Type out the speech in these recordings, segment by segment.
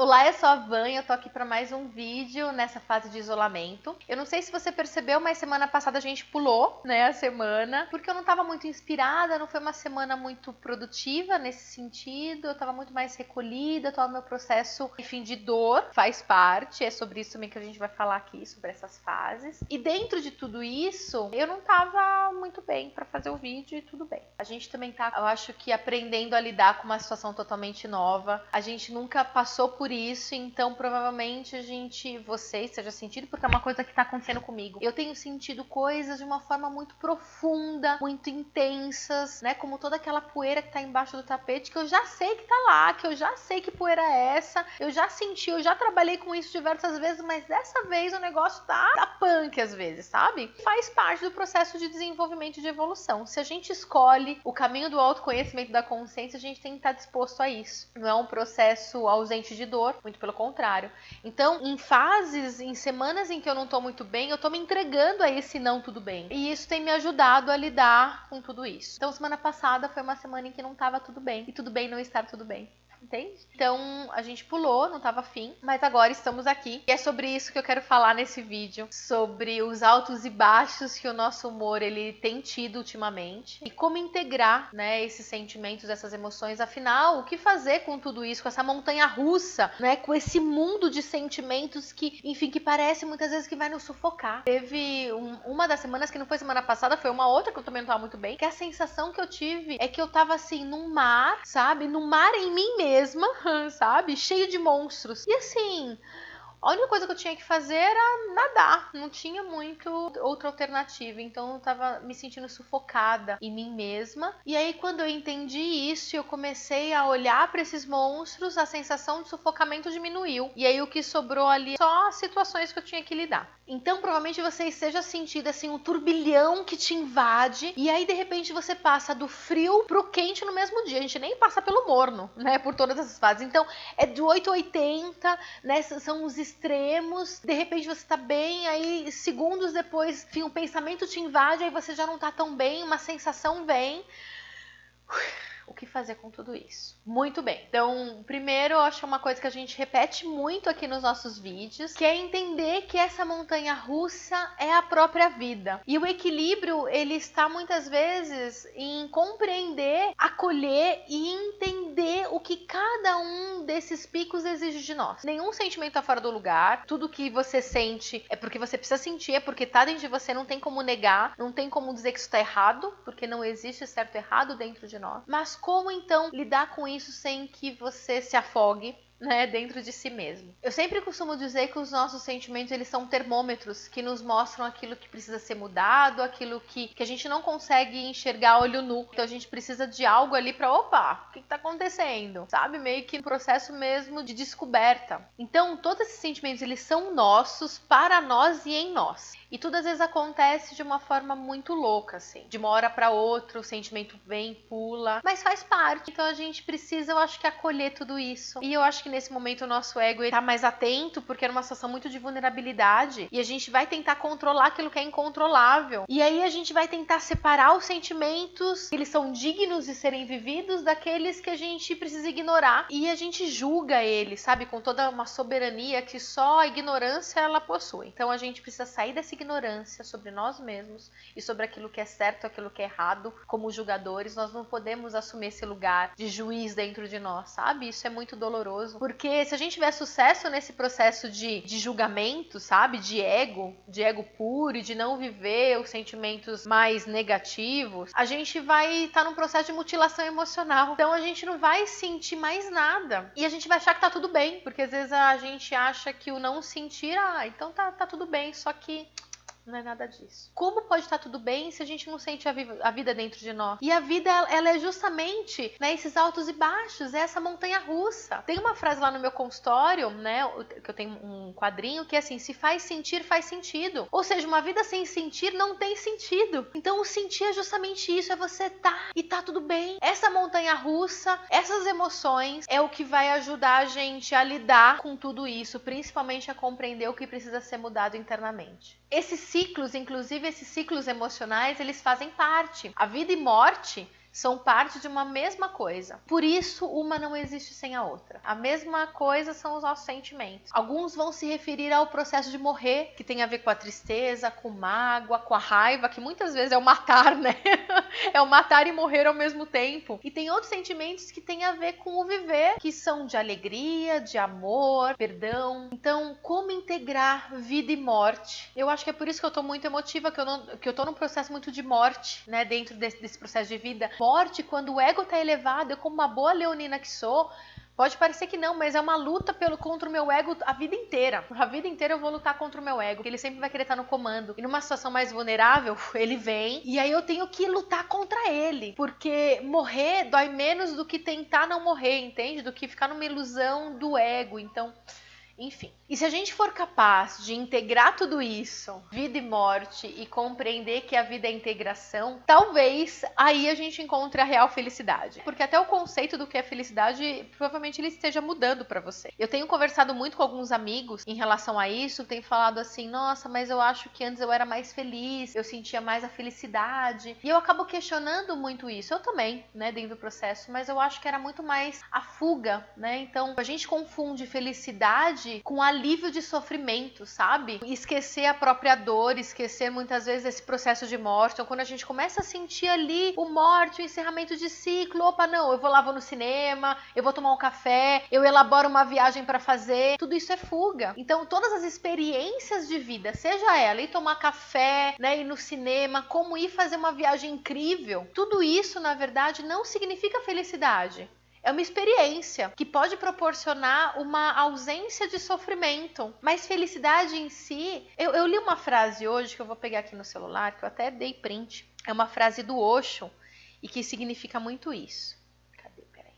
Olá, eu sou a Van e eu tô aqui para mais um vídeo nessa fase de isolamento. Eu não sei se você percebeu, mas semana passada a gente pulou, né, a semana, porque eu não tava muito inspirada, não foi uma semana muito produtiva nesse sentido, eu tava muito mais recolhida, tô no meu processo, enfim, de dor, faz parte, é sobre isso também que a gente vai falar aqui, sobre essas fases. E dentro de tudo isso, eu não tava muito bem para fazer o vídeo e tudo bem. A gente também tá, eu acho que aprendendo a lidar com uma situação totalmente nova. A gente nunca passou por isso, então provavelmente você esteja sentindo, porque é uma coisa que tá acontecendo comigo. Eu tenho sentido coisas de uma forma muito profunda, muito intensas, né? Como toda aquela poeira que tá embaixo do tapete, que eu já sei que tá lá, que eu já sei que poeira é essa, eu já senti, eu já trabalhei com isso diversas vezes, mas dessa vez o negócio tá punk às vezes, sabe? Faz parte do processo de desenvolvimento e de evolução. Se a gente escolhe o caminho do autoconhecimento, da consciência, a gente tem que estar disposto a isso. Não é um processo ausente de dor, muito pelo contrário. Então, em fases, em semanas em que eu não tô muito bem, eu tô me entregando a esse não tudo bem. E isso tem me ajudado a lidar com tudo isso. Então, semana passada foi uma semana em que não tava tudo bem. E tudo bem não estar tudo bem. Entende? Então a gente pulou, não tava afim, mas agora estamos aqui. E é sobre isso que eu quero falar nesse vídeo, sobre os altos e baixos que o nosso humor ele tem tido ultimamente e como integrar, né, esses sentimentos, essas emoções. Afinal, o que fazer com tudo isso, com essa montanha russa, né, com esse mundo de sentimentos que, enfim, que parece muitas vezes que vai nos sufocar. Teve uma das semanas, que não foi semana passada, foi uma outra que eu também não tava muito bem, que a sensação que eu tive é que eu tava assim num mar, sabe? No mar em mim mesma, sabe? Cheio de monstros. E assim, a única coisa que eu tinha que fazer era nadar. Não tinha muito outra alternativa. Então eu tava me sentindo sufocada em mim mesma. E aí quando eu entendi isso, eu comecei a olhar para esses monstros, a sensação de sufocamento diminuiu. E aí o que sobrou ali só as situações que eu tinha que lidar. Então provavelmente você esteja sentindo assim um turbilhão que te invade. E aí de repente você passa do frio pro quente no mesmo dia. A gente nem passa pelo morno, né? Por todas essas fases. Então é de 8 a 80, né? São os extremos, de repente você tá bem, aí segundos depois, enfim, um pensamento te invade, aí você já não tá tão bem, uma sensação vem. O que fazer com tudo isso? Muito bem. Então, primeiro, eu acho uma coisa que a gente repete muito aqui nos nossos vídeos, que é entender que essa montanha russa é a própria vida. E o equilíbrio, ele está muitas vezes em compreender, acolher e entender o que cada um desses picos exige de nós. Nenhum sentimento tá fora do lugar. Tudo que você sente é porque você precisa sentir, é porque tá dentro de você, não tem como negar, não tem como dizer que isso tá errado, porque não existe certo e errado dentro de nós. Mas como então lidar com isso sem que você se afogue, né, dentro de si mesmo? Eu sempre costumo dizer que os nossos sentimentos eles são termômetros que nos mostram aquilo que precisa ser mudado, aquilo que a gente não consegue enxergar a olho nu. Então a gente precisa de algo ali para, opa, o que tá acontecendo? Sabe? Meio que no processo mesmo de descoberta. Então todos esses sentimentos eles são nossos, para nós e em nós. E tudo às vezes acontece de uma forma muito louca, assim. De uma hora para outra, o sentimento vem, pula, mas faz parte. Então a gente precisa, eu acho que acolher tudo isso. E eu acho que nesse momento o nosso ego tá mais atento, porque é uma situação muito de vulnerabilidade. E a gente vai tentar controlar aquilo que é incontrolável. E aí a gente vai tentar separar os sentimentos que eles são dignos de serem vividos daqueles que a gente precisa ignorar. E a gente julga eles, sabe? Com toda uma soberania que só a ignorância ela possui. Então a gente precisa sair dessa ignorância sobre nós mesmos e sobre aquilo que é certo, aquilo que é errado. Como julgadores, nós não podemos assumir esse lugar de juiz dentro de nós, sabe? Isso é muito doloroso, porque se a gente tiver sucesso nesse processo de julgamento, sabe? De ego puro e de não viver os sentimentos mais negativos, a gente vai estar num processo de mutilação emocional. Então a gente não vai sentir mais nada e a gente vai achar que tá tudo bem, porque às vezes a gente acha que o não sentir, então tá tudo bem, só que não é nada disso. Como pode estar tudo bem se a gente não sente a vida dentro de nós? E a vida, ela é justamente, né, esses altos e baixos, é essa montanha russa. Tem uma frase lá no meu consultório, né, que eu tenho um quadrinho, que é assim, se faz sentir, faz sentido. Ou seja, uma vida sem sentir não tem sentido. Então o sentir é justamente isso, é você e tá tudo bem. Essa montanha russa, essas emoções, é o que vai ajudar a gente a lidar com tudo isso, principalmente a compreender o que precisa ser mudado internamente. Esses ciclos, inclusive esses ciclos emocionais, eles fazem parte. A vida e morte são parte de uma mesma coisa. Por isso, uma não existe sem a outra. A mesma coisa são os nossos sentimentos. Alguns vão se referir ao processo de morrer, que tem a ver com a tristeza, com mágoa, com a raiva, que muitas vezes é o matar, né? É o matar e morrer ao mesmo tempo. E tem outros sentimentos que têm a ver com o viver, que são de alegria, de amor, perdão. Então, como integrar vida e morte? Eu acho que é por isso que eu tô muito emotiva, que eu tô num processo muito de morte, né? Dentro desse processo de vida. Morte, quando o ego tá elevado, eu como uma boa leonina que sou, pode parecer que não, mas é uma luta contra o meu ego a vida inteira. A vida inteira eu vou lutar contra o meu ego, porque ele sempre vai querer estar no comando. E numa situação mais vulnerável, ele vem, e aí eu tenho que lutar contra ele. Porque morrer dói menos do que tentar não morrer, entende? Do que ficar numa ilusão do ego. Então, enfim. E se a gente for capaz de integrar tudo isso, vida e morte, e compreender que a vida é integração, talvez aí a gente encontre a real felicidade. Porque até o conceito do que é felicidade, provavelmente ele esteja mudando pra você. Eu tenho conversado muito com alguns amigos em relação a isso, tenho falado assim, nossa, mas eu acho que antes eu era mais feliz, eu sentia mais a felicidade. E eu acabo questionando muito isso. Eu também, né, dentro do processo, mas eu acho que era muito mais a fuga, né? Então, a gente confunde felicidade com alívio de sofrimento, sabe? Esquecer a própria dor, esquecer muitas vezes esse processo de morte. Então, quando a gente começa a sentir ali o morte, o encerramento de ciclo, opa, não, eu vou lá, vou no cinema, eu vou tomar um café, eu elaboro uma viagem pra fazer, tudo isso é fuga. Então, todas as experiências de vida, seja ela ir tomar café, né, ir no cinema, como ir fazer uma viagem incrível, tudo isso, na verdade, não significa felicidade. É uma experiência que pode proporcionar uma ausência de sofrimento. Mas felicidade em si... Eu li uma frase hoje que eu vou pegar aqui no celular, que eu até dei print. É uma frase do Osho e que significa muito isso. Cadê? Peraí.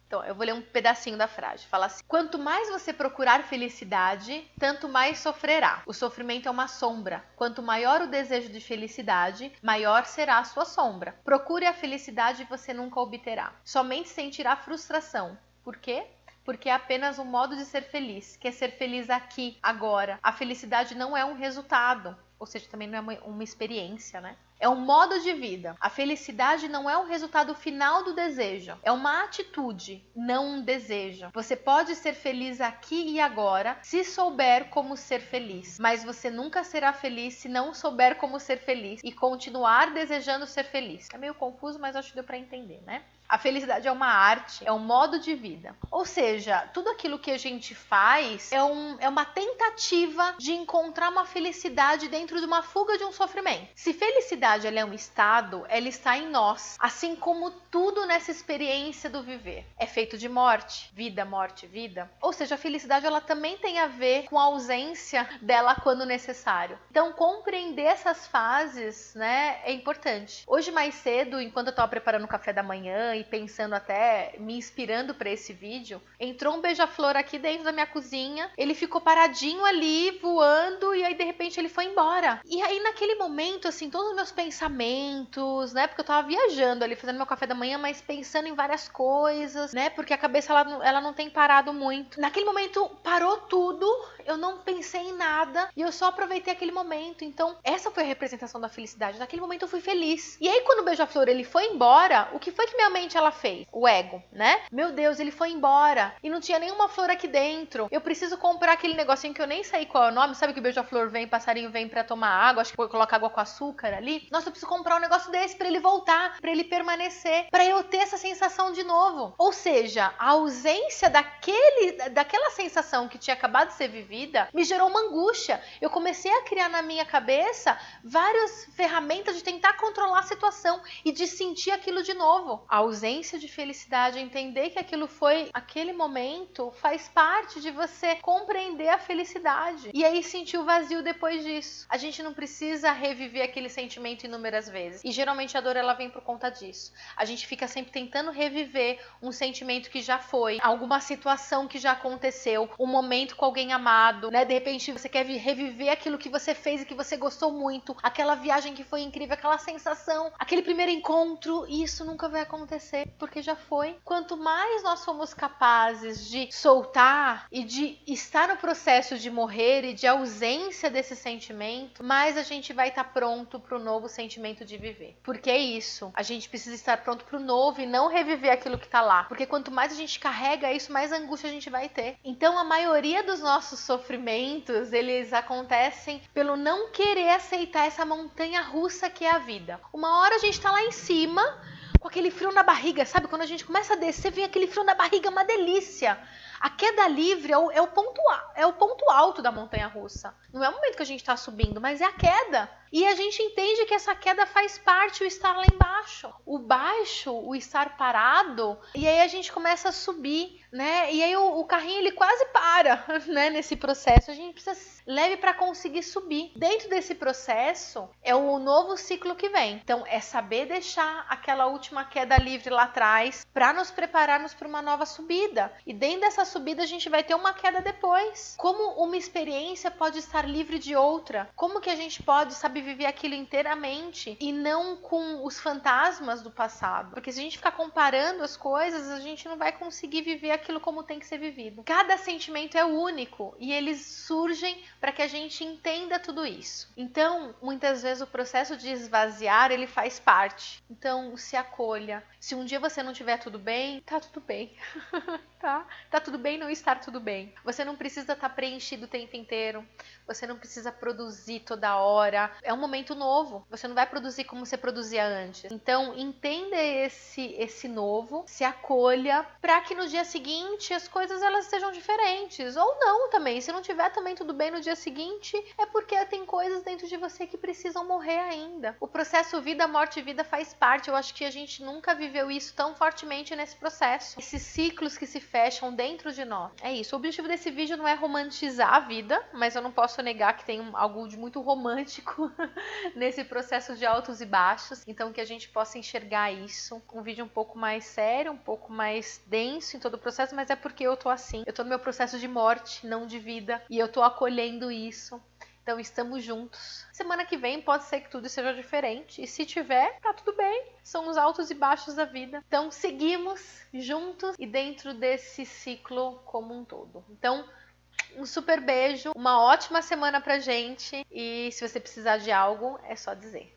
Então, eu vou ler um pedacinho da frase. Fala assim: quanto mais você procurar felicidade, tanto mais sofrerá. O sofrimento é uma sombra. Quanto maior o desejo de felicidade, maior será a sua sombra. Procure a felicidade e você nunca obterá. Somente sentirá frustração. Por quê? Porque é apenas um modo de ser feliz, que é ser feliz aqui, agora. A felicidade não é um resultado, ou seja, também não é uma experiência, né? É um modo de vida. A felicidade não é o resultado final do desejo. É uma atitude, não um desejo. Você pode ser feliz aqui e agora se souber como ser feliz. Mas você nunca será feliz se não souber como ser feliz e continuar desejando ser feliz. É meio confuso, mas acho que deu para entender, né? A felicidade é uma arte, é um modo de vida. Ou seja, tudo aquilo que a gente faz é uma tentativa de encontrar uma felicidade dentro de uma fuga de um sofrimento. Se felicidade ela é um estado, ela está em nós. Assim como tudo nessa experiência do viver. É feito de morte, morte, vida. Ou seja, a felicidade ela também tem a ver com a ausência dela quando necessário. Então, compreender essas fases, né, é importante. Hoje mais cedo, enquanto eu estava preparando o café da manhã e pensando até, me inspirando para esse vídeo, entrou um beija-flor aqui dentro da minha cozinha, ele ficou paradinho ali, voando, e aí de repente ele foi embora. E aí naquele momento, assim, todos os meus pensamentos, né, porque eu tava viajando ali, fazendo meu café da manhã, mas pensando em várias coisas, né, porque a cabeça ela não tem parado muito. Naquele momento parou tudo, eu não pensei em nada, e eu só aproveitei aquele momento. Então essa foi a representação da felicidade. Naquele momento eu fui feliz. E aí quando o beija-flor ele foi embora, o que foi que minha mente ela fez? O ego, né? Meu Deus, ele foi embora e não tinha nenhuma flor aqui dentro. Eu preciso comprar aquele negocinho que eu nem sei qual é o nome. Sabe que o beija-flor vem, passarinho vem pra tomar água, acho que coloca água com açúcar ali. Nossa, eu preciso comprar um negócio desse pra ele voltar, pra ele permanecer, pra eu ter essa sensação de novo. Ou seja, a ausência daquela sensação que tinha acabado de ser vivida me gerou uma angústia. Eu comecei a criar na minha cabeça várias ferramentas de tentar controlar a situação e de sentir aquilo de novo. A ausência de felicidade, entender que aquilo foi aquele momento, faz parte de você compreender a felicidade. E aí sentir o vazio depois disso. A gente não precisa reviver aquele sentimento inúmeras vezes. E geralmente a dor ela vem por conta disso. A gente fica sempre tentando reviver um sentimento que já foi, alguma situação que já aconteceu, um momento com alguém amado, passado, né? De repente você quer reviver aquilo que você fez e que você gostou muito, aquela viagem que foi incrível, aquela sensação, aquele primeiro encontro, e isso nunca vai acontecer, porque já foi. Quanto mais nós somos capazes de soltar e de estar no processo de morrer e de ausência desse sentimento, mais a gente vai estar pronto para o novo sentimento de viver. Porque é isso, a gente precisa estar pronto para o novo e não reviver aquilo que está lá, porque quanto mais a gente carrega isso, mais angústia a gente vai ter. Então a maioria dos nossos sofrimentos, eles acontecem pelo não querer aceitar essa montanha russa que é a vida. Uma hora a gente tá lá em cima, com aquele frio na barriga, sabe? Quando a gente começa a descer, vem aquele frio na barriga, uma delícia. A queda livre é o ponto alto da montanha russa. Não é o momento que a gente está subindo, mas é a queda. E a gente entende que essa queda faz parte, o estar lá embaixo. O baixo, o estar parado, e aí a gente começa a subir, né? E aí o carrinho ele quase para, né? Nesse processo. A gente precisa leve para conseguir subir. Dentro desse processo é o novo ciclo que vem. Então é saber deixar aquela última queda livre lá atrás para nos prepararmos para uma nova subida. E dentro dessa subida a gente vai ter uma queda depois. Como uma experiência pode estar livre de outra? Como que a gente pode, sabe, viver aquilo inteiramente e não com os fantasmas do passado? Porque se a gente ficar comparando as coisas, a gente não vai conseguir viver aquilo como tem que ser vivido. Cada sentimento é único e eles surgem para que a gente entenda tudo isso. Então, muitas vezes o processo de esvaziar, ele faz parte. Então, se acolha. Se um dia você não tiver tudo bem, tá tudo bem. Tá tudo bem não estar tudo bem. Você não precisa estar preenchido o tempo inteiro. Você não precisa produzir toda hora. É um momento novo. Você não vai produzir como você produzia antes. Então, entenda esse novo, se acolha, para que no dia seguinte as coisas elas sejam diferentes. Ou não também. Se não tiver também tudo bem no dia seguinte, é porque tem coisas dentro de você que precisam morrer ainda. O processo vida, morte e vida faz parte. Eu acho que a gente nunca viveu isso tão fortemente nesse processo. Esses ciclos que se fecham dentro de nós. É isso. O objetivo desse vídeo não é romantizar a vida, mas eu não posso negar que tem algo de muito romântico nesse processo de altos e baixos. Então que a gente possa enxergar isso. Um vídeo um pouco mais sério, um pouco mais denso em todo o processo, mas é porque eu tô assim. Eu tô no meu processo de morte, não de vida. E eu tô acolhendo isso. Então estamos juntos. Semana que vem pode ser que tudo seja diferente. E se tiver, tá tudo bem. São os altos e baixos da vida. Então seguimos juntos e dentro desse ciclo como um todo. Então, um super beijo, uma ótima semana pra gente. E se você precisar de algo, é só dizer.